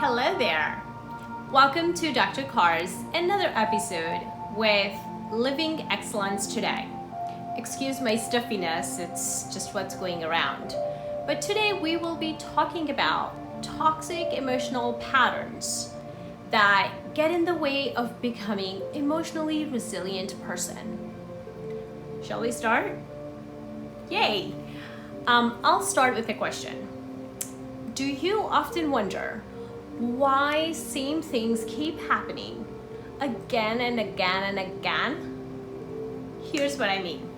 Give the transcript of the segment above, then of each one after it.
Hello there. Welcome to Dr. Carr's another episode with Living Excellence Today. Excuse my stuffiness, it's just what's going around. But today we will be talking about toxic emotional patterns that get in the way of becoming emotionally resilient person. Shall we start? Yay! I'll start with a question. Do you often wonder why same things keep happening again and again and again? Here's what I mean.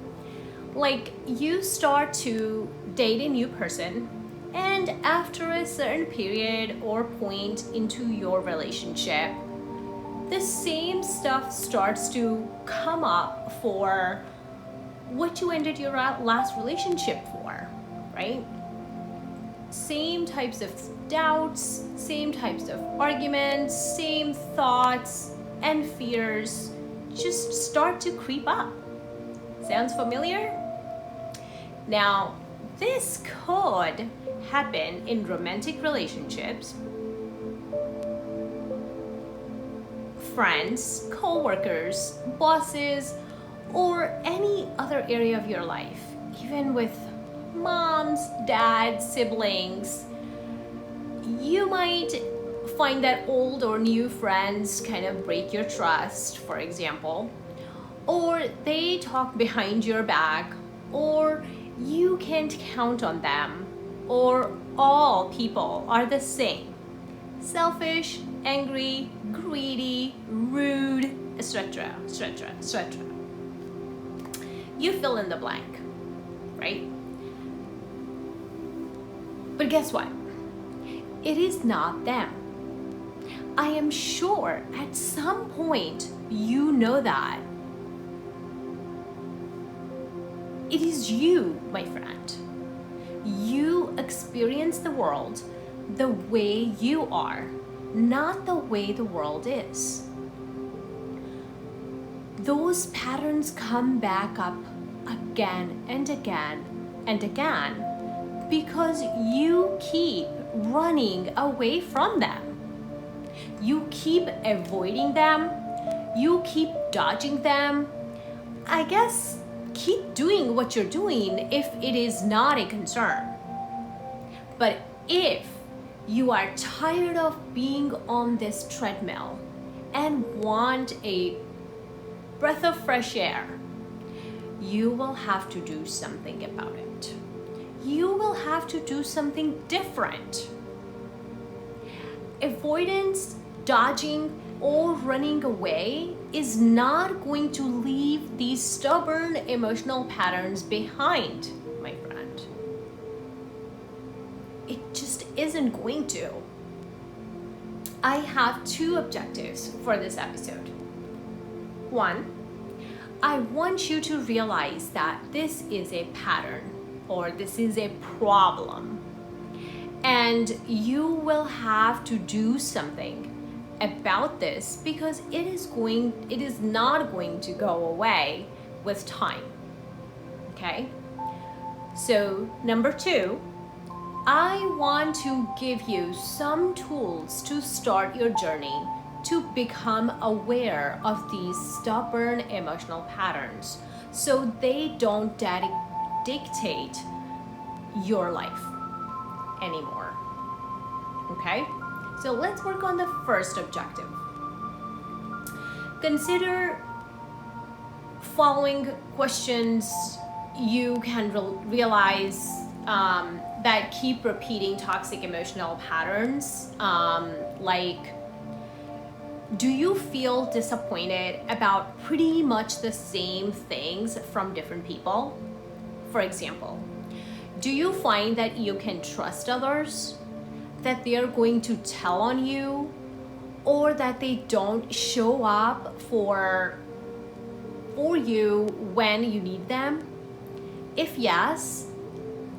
Like, you start to date a new person, and after a certain period or point into your relationship, the same stuff starts to come up for what you ended your last relationship for, right? Same types of doubts, same types of arguments, same thoughts and fears just start to creep up. Sounds familiar? Now, this could happen in romantic relationships, friends, co-workers, bosses, or any other area of your life, even with moms, dads, siblings. You might find that old or new friends kind of break your trust, for example, or they talk behind your back, or you can't count on them, or all people are the same: selfish, angry, greedy, rude, etc., etc., etc. You fill in the blank, right? But guess what? It is not them. I am sure at some point you know that. It is you, my friend. You experience the world the way you are, not the way the world is. Those patterns come back up again and again and again because you keep running away from them. You keep avoiding them. You keep dodging them. I guess keep doing what you're doing if it is not a concern. But if you are tired of being on this treadmill and want a breath of fresh air, you will have to do something about it. You will have to do something different. Avoidance, dodging, or running away is not going to leave these stubborn emotional patterns behind, my friend. It just isn't going to. I have two objectives for this episode. One, I want you to realize that this is a pattern, or this is a problem, and you will have to do something about this because it is not going to go away with time. Okay? So, number two, I want to give you some tools to start your journey to become aware of these stubborn emotional patterns so they don't dictate your life anymore. Okay? So let's work on the first objective. Consider following questions you can realize that keep repeating toxic emotional patterns, like, do you feel disappointed about pretty much the same things from different people? For example, do you find that you can trust others, that they are going to tell on you, or that they don't show up for you when you need them? If yes,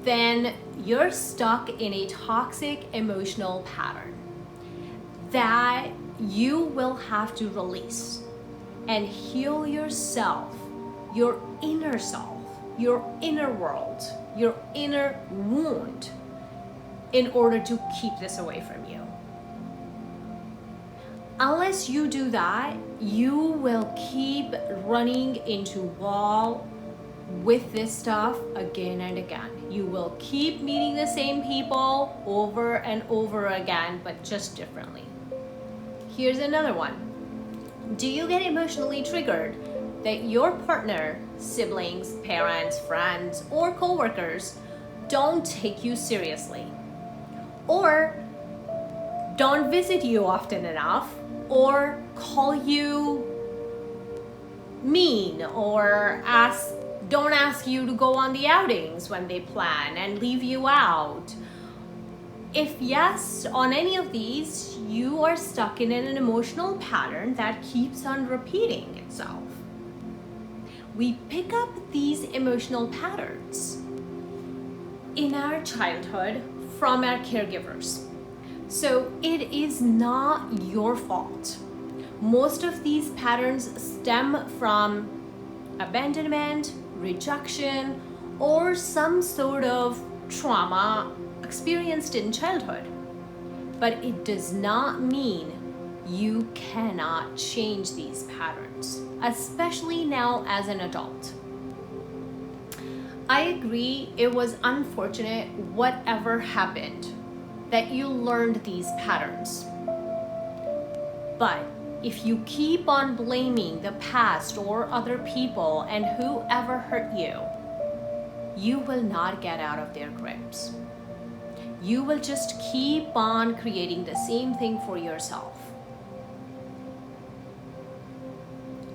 then you're stuck in a toxic emotional pattern that you will have to release and heal yourself, your inner self, your inner world, your inner wound in order to keep this away from you. Unless you do that, you will keep running into wall with this stuff again and again. You will keep meeting the same people over and over again, but just differently. Here's another one. Do you get emotionally triggered that your partner, siblings, parents, friends, or coworkers don't take you seriously? Or don't visit you often enough, or call you mean, or don't ask you to go on the outings when they plan and leave you out? If yes, on any of these, you are stuck in an emotional pattern that keeps on repeating itself. We pick up these emotional patterns in our childhood from our caregivers. So it is not your fault. Most of these patterns stem from abandonment, rejection, or some sort of trauma experienced in childhood. But it does not mean you cannot change these patterns, especially now as an adult. I agree it was unfortunate whatever happened that you learned these patterns. But if you keep on blaming the past or other people and whoever hurt you, you will not get out of their grips. You will just keep on creating the same thing for yourself.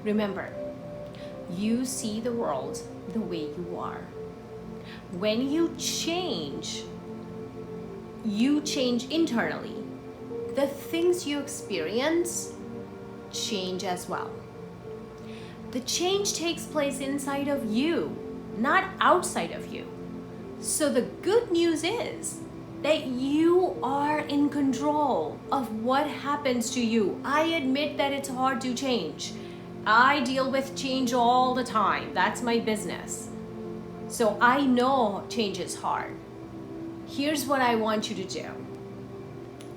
Remember, you see the world the way you are. When you change internally. The things you experience change as well. The change takes place inside of you, not outside of you. So the good news is that you are in control of what happens to you. I admit that it's hard to change. I deal with change all the time. That's my business. So I know change is hard. Here's what I want you to do.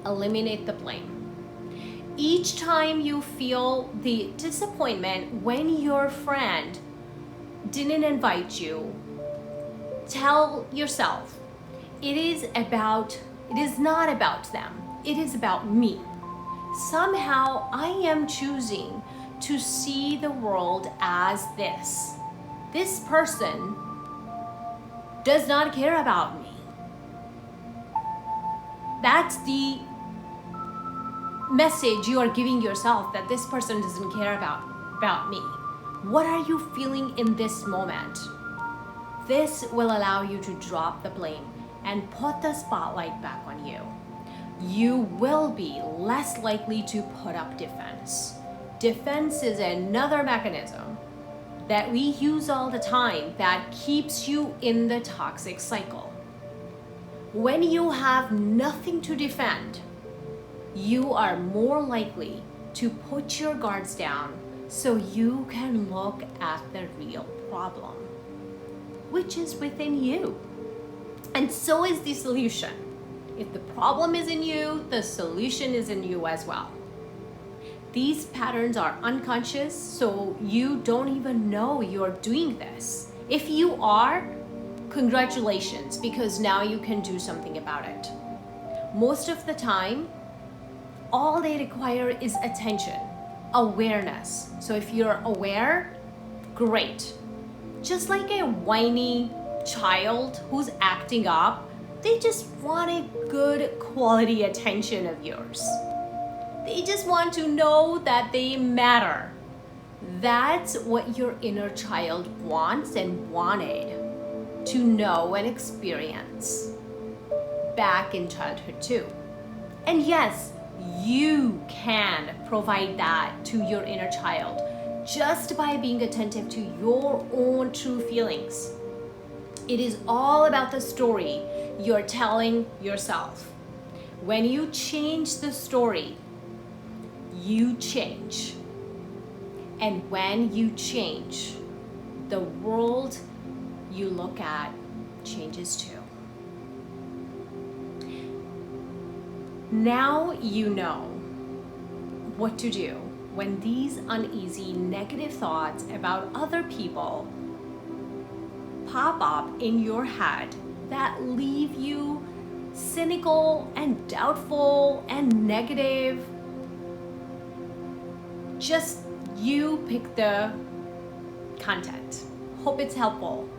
Eliminate the blame. Each time you feel the disappointment when your friend didn't invite you, tell yourself, it is not about them. It is about me. Somehow I am choosing to see the world as this. This person does not care about me. That's the message you are giving yourself, that this person doesn't care about me. What are you feeling in this moment? This will allow you to drop the blame and put the spotlight back on you. You will be less likely to put up defense. Defense is another mechanism that we use all the time that keeps you in the toxic cycle. When you have nothing to defend, you are more likely to put your guards down so you can look at the real problem, which is within you. And so is the solution. If the problem is in you, the solution is in you as well. These patterns are unconscious, so you don't even know you're doing this. If you are, congratulations, because now you can do something about it. Most of the time, all they require is attention, awareness. So if you're aware, great. Just like a whiny child who's acting up, they just want a good quality attention of yours. They just want to know that they matter. That's what your inner child wants and wanted to know and experience back in childhood too. And yes, you can provide that to your inner child just by being attentive to your own true feelings. It is all about the story you're telling yourself. When you change the story, you change. And when you change, the world you look at changes too. Now you know what to do when these uneasy negative thoughts about other people pop up in your head that leave you cynical and doubtful and negative. Just you pick the content. Hope it's helpful.